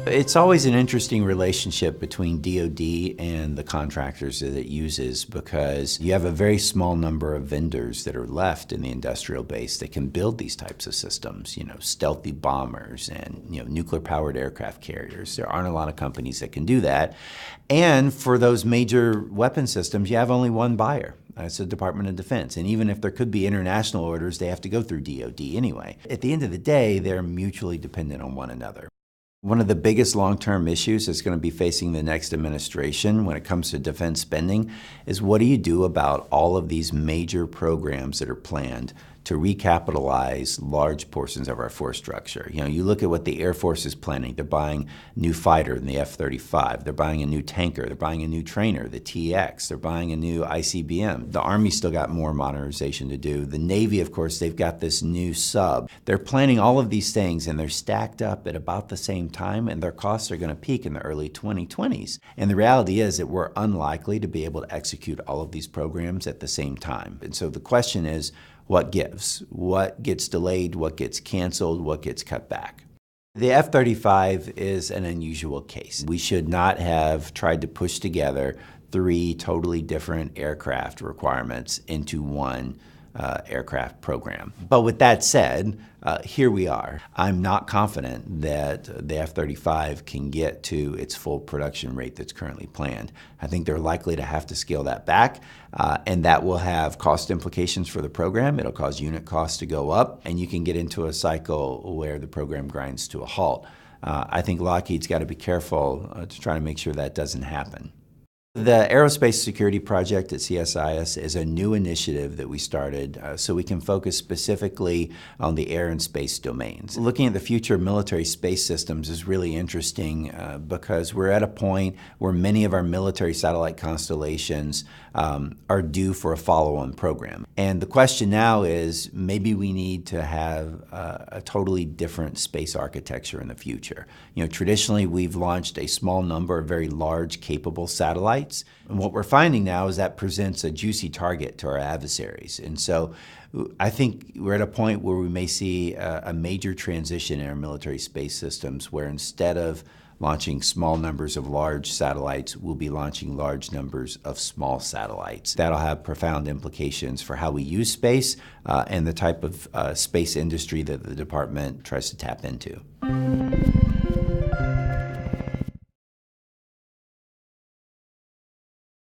It's always an interesting relationship between DoD and the contractors that it uses, because you have a very small number of vendors that are left in the industrial base that can build these types of systems, stealthy bombers and, nuclear-powered aircraft carriers. There aren't a lot of companies that can do that. And for those major weapon systems, you have only one buyer. It's the Department of Defense. And even if there could be international orders, they have to go through DoD anyway. At the end of the day, they're mutually dependent on one another. One of the biggest long-term issues that's going to be facing the next administration when it comes to defense spending is, what do you do about all of these major programs that are planned to recapitalize large portions of our force structure? You look at what the Air Force is planning. They're buying a new fighter in the F-35. They're buying a new tanker. They're buying a new trainer, the T-X. They're buying a new ICBM. The Army's still got more modernization to do. The Navy, of course, they've got this new sub. They're planning all of these things, and they're stacked up at about the same time, and their costs are going to peak in the early 2020s. And the reality is that we're unlikely to be able to execute all of these programs at the same time. And so the question is, what gives? What gets delayed? What gets canceled? What gets cut back? The F-35 is an unusual case. We should not have tried to push together three totally different aircraft requirements into one aircraft program. But with that said, here we are. I'm not confident that the F-35 can get to its full production rate that's currently planned. I think they're likely to have to scale that back, and that will have cost implications for the program. It'll cause unit costs to go up, and you can get into a cycle where the program grinds to a halt. I think Lockheed's got to be careful to try to make sure that doesn't happen. The Aerospace Security Project at CSIS is a new initiative that we started so we can focus specifically on the air and space domains. Looking at the future of military space systems is really interesting because we're at a point where many of our military satellite constellations are due for a follow-on program. And the question now is, maybe we need to have a totally different space architecture in the future. Traditionally, we've launched a small number of very large, capable satellites. And what we're finding now is that presents a juicy target to our adversaries. And so I think we're at a point where we may see a major transition in our military space systems, where instead of launching small numbers of large satellites, we'll be launching large numbers of small satellites. That'll have profound implications for how we use space and the type of space industry that the department tries to tap into.